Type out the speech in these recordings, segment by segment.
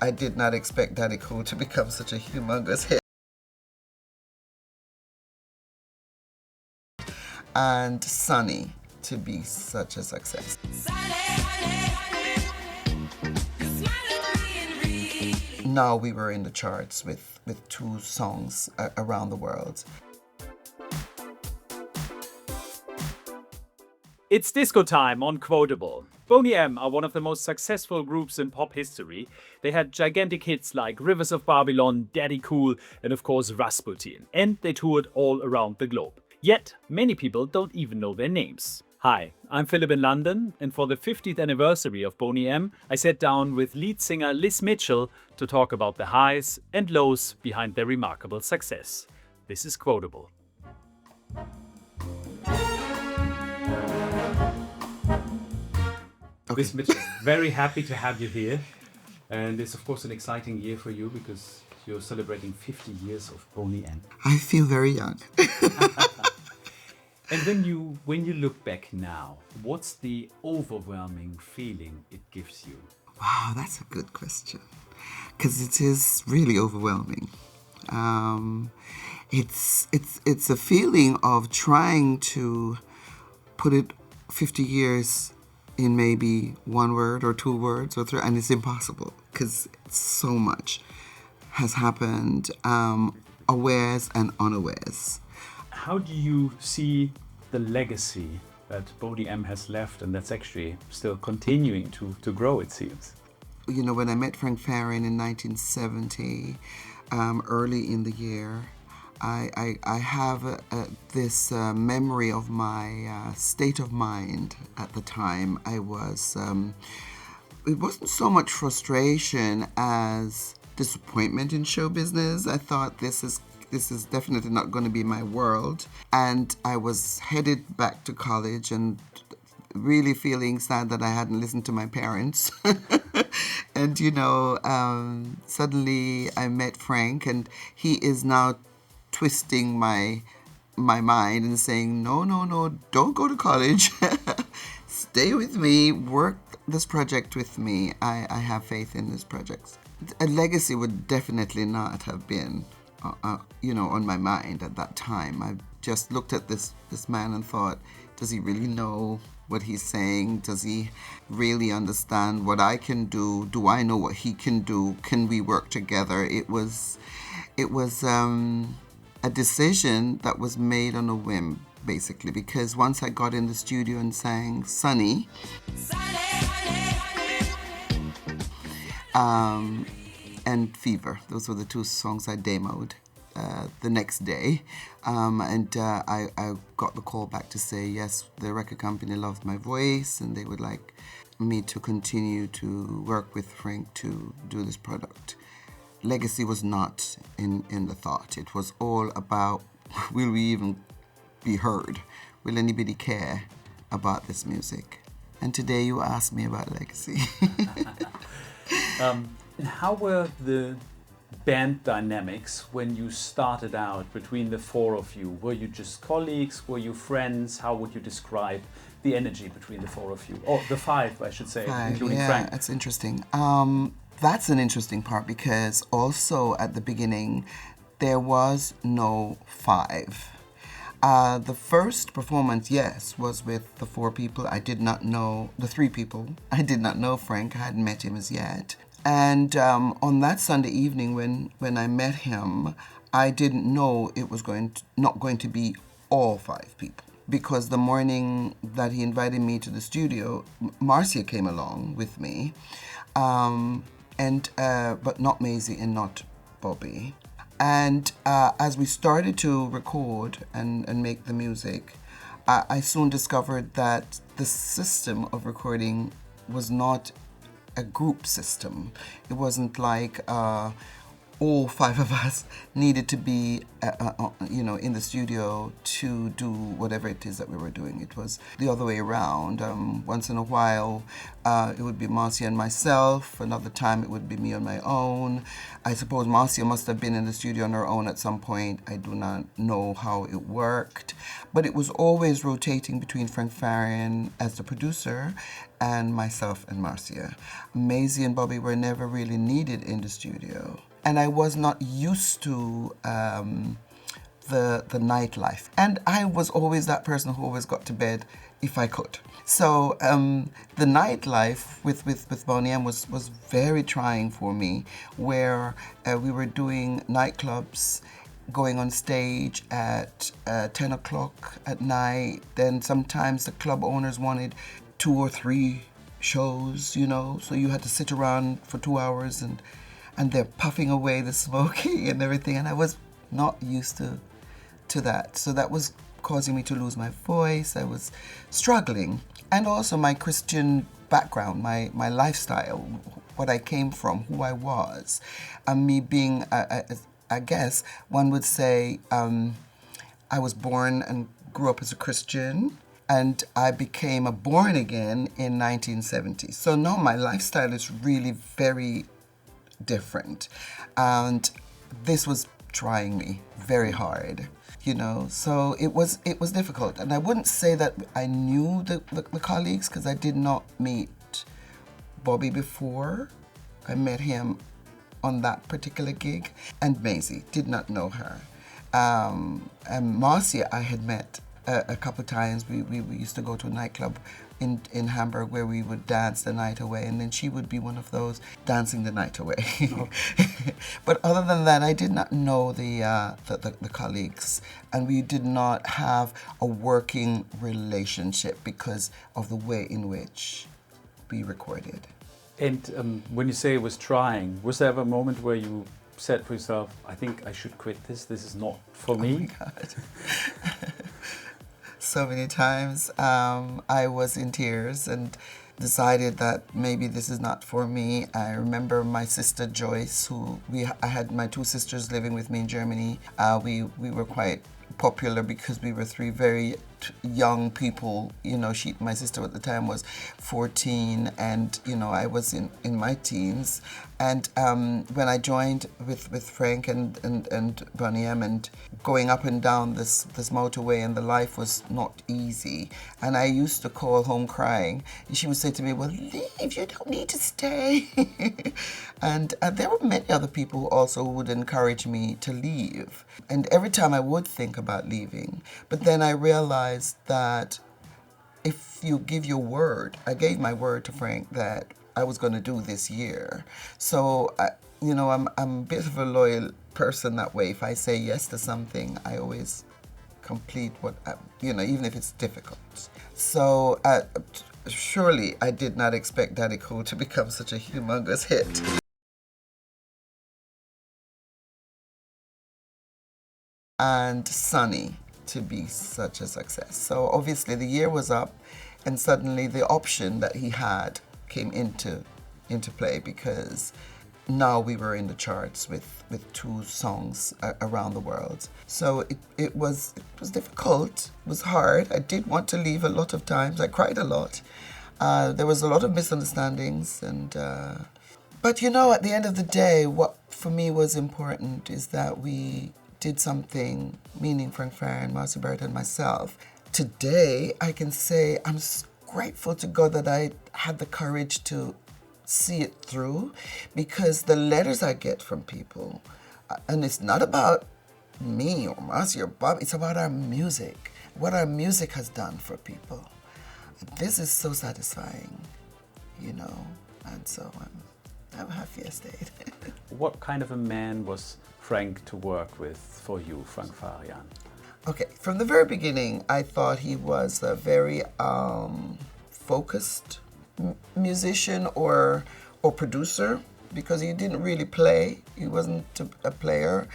I did not expect Daddy Cool to become such a humongous hit. And Sunny to be such a success. Now we were in the charts with 2 songs around the world. It's disco time on Quotable. Boney M are one of the most successful groups in pop history. They had gigantic hits like Rivers of Babylon, Daddy Cool, and of course Rasputin. And they toured all around the globe. Yet, many people don't even know their names. Hi, I'm Philip in London, and for the 50th anniversary of Boney M, I sat down with lead singer Liz Mitchell to talk about the highs and lows behind their remarkable success. This is Quotable. Okay. Liz Mitchell, very happy to have you here. And it's of course an exciting year for you because you're celebrating 50 years of Boney M. I feel very young. And when you look back now, what's the overwhelming feeling it gives you? Wow, that's a good question. Because it is really overwhelming. It's a feeling of trying to put it 50 years in maybe 1 word or 2 words or 3, and it's impossible because so much has happened, awares and unawares. How do you see the legacy that Boney M has left and that's actually still continuing to grow, it seems? You know, when I met Frank Farian in 1970, early in the year, I have this memory of my state of mind at the time. I was, it wasn't so much frustration as disappointment in show business. I thought this is definitely not going to be my world. And I was headed back to college and really feeling sad that I hadn't listened to my parents. And, you know, suddenly I met Frank, and he is now twisting my mind and saying, no, don't go to college. Stay with me, work this project with me. I have faith in this project. A legacy would definitely not have been, on my mind at that time. I just looked at this man and thought, does he really know what he's saying? Does he really understand what I can do? Do I know what he can do? Can we work together? It was a decision that was made on a whim, basically, because once I got in the studio and sang Sunny, and Fever, those were the 2 songs I demoed the next day, and I got the call back to say, yes, the record company loved my voice and they would like me to continue to work with Frank to do this product. Legacy was not in the thought. It was all about, will we even be heard? Will anybody care about this music? And today you ask me about legacy. And how were the band dynamics when you started out between the 4 of you? Were you just colleagues? Were you friends? How would you describe the energy between the 4 of you? Or the 5, I should say, 5, including yeah, Frank. that's interesting. That's an interesting part because also at the beginning, there was no 5. The first performance, yes, was with the 4 people. I did not know, the 3 people. I did not know Frank. I hadn't met him as yet. And on that Sunday evening when I met him, I didn't know it was not going to be all 5 people. Because the morning that he invited me to the studio, Marcia came along with me. But not Maisie and not Bobby. And as we started to record and make the music, I soon discovered that the system of recording was not a group system. It wasn't like all 5 of us needed to be, in the studio to do whatever it is that we were doing. It was the other way around. Once in a while, it would be Marcia and myself. Another time, it would be me on my own. I suppose Marcia must have been in the studio on her own at some point. I do not know how it worked. But it was always rotating between Frank Farian as the producer and myself and Marcia. Maisie and Bobby were never really needed in the studio. And I was not used to the nightlife. And I was always that person who always got to bed if I could. So the nightlife with Boney M was very trying for me, where we were doing nightclubs, going on stage at 10 o'clock at night. Then sometimes the club owners wanted 2 or 3 shows, you know, so you had to sit around for 2 hours and they're puffing away the smoking and everything, and I was not used to that. So that was causing me to lose my voice. I was struggling. And also my Christian background, my lifestyle, what I came from, who I was, and me being, I guess one would say, I was born and grew up as a Christian, and I became a born again in 1970. So no, my lifestyle is really very different. And this was trying me very hard, you know, so it was difficult. And I wouldn't say that I knew the colleagues, because I did not meet Bobby before. I met him on that particular gig, and Maisie, did not know her. And Marcia I had met a couple of times. We used to go to a nightclub in Hamburg where we would dance the night away, and then she would be one of those dancing the night away. Oh. But other than that, I did not know the colleagues, and we did not have a working relationship because of the way in which we recorded. And when you say it was trying, was there ever a moment where you said for yourself, I think I should quit this, this is not for me? Oh my God. So many times I was in tears and decided that maybe this is not for me. I remember my sister Joyce, I had my 2 sisters living with me in Germany. We were quite popular because we were 3 very young people. You know, my sister at the time was 14, and you know, I was in my teens. And when I joined with Frank and Boney M, and going up and down this motorway, and the life was not easy. And I used to call home crying. She would say to me, well, leave, you don't need to stay. And there were many other people also who would encourage me to leave. And every time I would think about leaving, but then I realized that if you give your word, I gave my word to Frank that I was going to do this year. So, you know, I'm a bit of a loyal person that way. If I say yes to something, I always complete what, you know, even if it's difficult. So, surely I did not expect Daddy Cool to become such a humongous hit. And Sunny to be such a success. So obviously the year was up, and suddenly the option that he had came into play, because now we were in the charts with 2 songs around the world. So it was difficult, it was hard. I did want to leave a lot of times. I cried a lot. There was a lot of misunderstandings, and but you know, at the end of the day, what for me was important is that we did something, meaning Frank Farian, Marcia Barrett, and myself. Today, I can say I'm grateful to God that I had the courage to see it through, because the letters I get from people, and it's not about me or Marcia or Bob, it's about our music, what our music has done for people. This is so satisfying, you know, and so I'm happy I stayed. What kind of a man was Frank to work with for you, Frank Farian? Okay, from the very beginning, I thought he was a very focused musician or producer, because he didn't really play. He wasn't a player,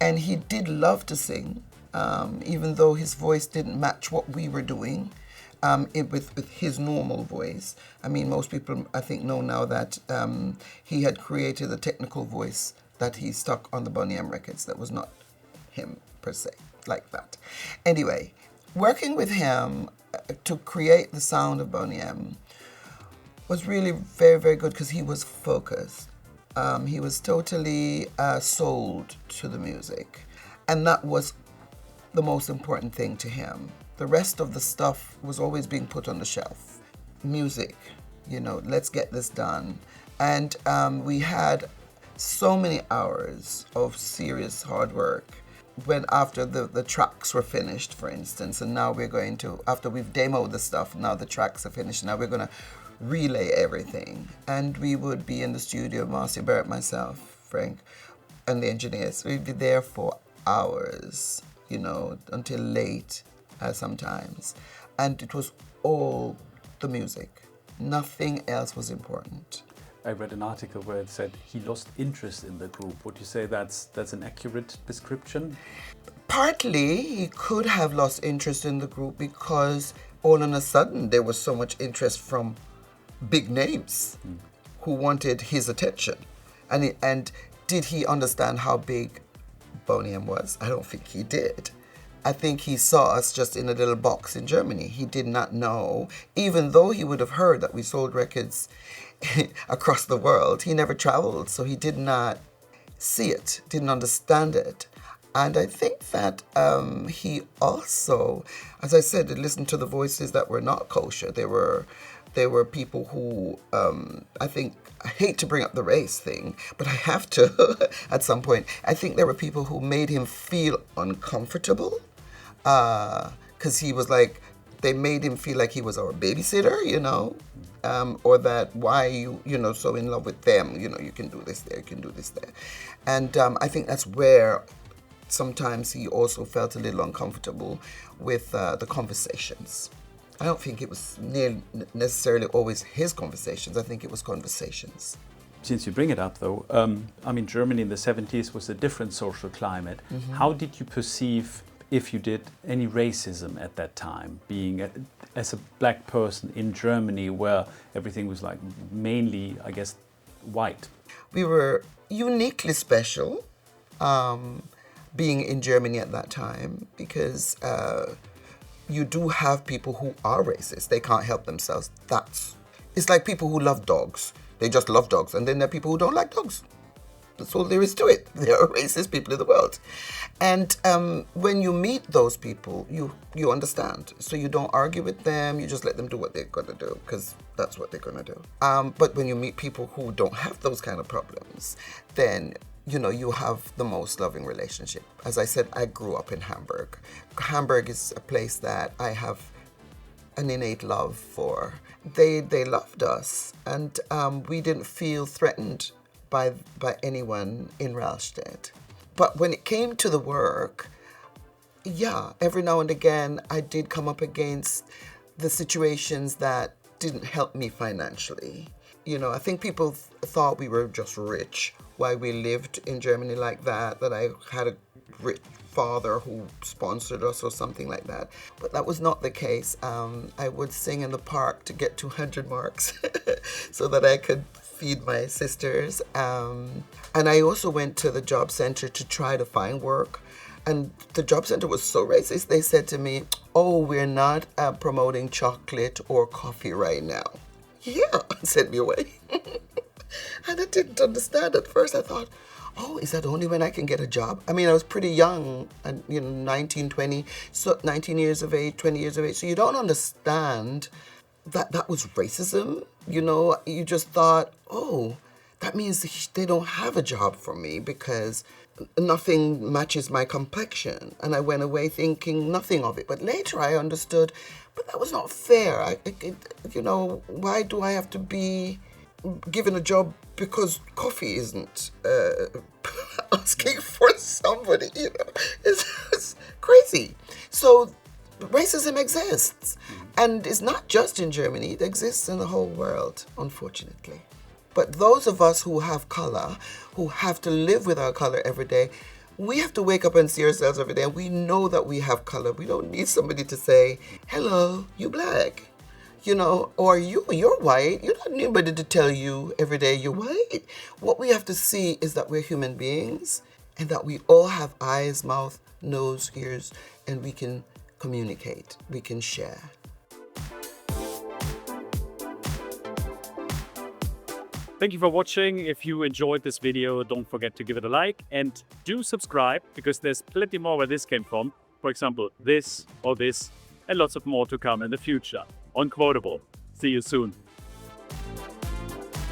and he did love to sing, even though his voice didn't match what we were doing. With his normal voice. I mean, most people, I think, know now that he had created a technical voice that he stuck on the Boney M records that was not him per se, like that. Anyway, working with him to create the sound of Boney M was really very, very good, because he was focused. He was totally sold to the music, and that was the most important thing to him. The rest of the stuff was always being put on the shelf. Music let's get this done. And we had so many hours of serious hard work when after the tracks were finished, for instance, and now we're going to, after we've demoed the stuff, now the tracks are finished, now we're going to relay everything. And we would be in the studio, Marcia Barrett, myself, Frank, and the engineers. We'd be there for hours, until late sometimes. And it was all the music. Nothing else was important. I read an article where it said he lost interest in the group. Would you say that's an accurate description? Partly, he could have lost interest in the group because all of a sudden there was so much interest from big names who wanted his attention. And did he understand how big Boney M was? I don't think he did. I think he saw us just in a little box in Germany. He did not know, even though he would have heard that we sold records across the world, he never traveled, so he did not see it, didn't understand it. And I think that he also, as I said, listened to the voices that were not kosher. There were people who, I hate to bring up the race thing, but I have to at some point. I think there were people who made him feel uncomfortable because he was like, they made him feel like he was our babysitter, or that why you so in love with them, you can do this there, you can do this there. And I think that's where sometimes he also felt a little uncomfortable with the conversations. I don't think it was necessarily always his conversations. I think it was conversations. Since you bring it up, though, Germany in the 70s was a different social climate. Mm-hmm. How did you perceive, if you did, any racism at that time, being as a black person in Germany where everything was like mainly, I guess, white? We were uniquely special being in Germany at that time because you do have people who are racist. They can't help themselves. It's like people who love dogs. They just love dogs. And then there are people who don't like dogs. That's all there is to it. There are racist people in the world. And when you meet those people, you understand. So you don't argue with them. You just let them do what they're going to do because that's what they're going to do. But when you meet people who don't have those kind of problems, then you have the most loving relationship. As I said, I grew up in Hamburg. Hamburg is a place that I have an innate love for. They loved us, and we didn't feel threatened by anyone in Ralstedt. But when it came to the work, every now and again, I did come up against the situations that didn't help me financially. I think people thought we were just rich while we lived in Germany like that I had a rich father who sponsored us or something like that. But that was not the case. I would sing in the park to get 200 marks so that I could feed my sisters. And I also went to the job center to try to find work. And the job center was so racist. They said to me, "Oh, we're not promoting chocolate or coffee right now." Yeah, sent me away. And I didn't understand at first. I thought, oh, is that the only when I can get a job? I mean, I was pretty young, and 19, 20, so 19 years of age, 20 years of age. So you don't understand that was racism. You just thought, oh, that means they don't have a job for me because nothing matches my complexion. And I went away thinking nothing of it. But later I understood, but that was not fair. Why do I have to be given a job because coffee isn't asking for somebody? It's crazy. So racism exists. And it's not just in Germany. It exists in the whole world, unfortunately. But those of us who have color, who have to live with our color every day, we have to wake up and see ourselves every day, and we know that we have color. We don't need somebody to say, "Hello, you black," or you're white. You don't need anybody to tell you every day you're white. What we have to see is that we're human beings and that we all have eyes, mouth, nose, ears, and we can communicate, we can share. Thank you for watching. If you enjoyed this video, don't forget to give it a like and do subscribe because there's plenty more where this came from. For example, this or this and lots of more to come in the future. Unquotable. See you soon.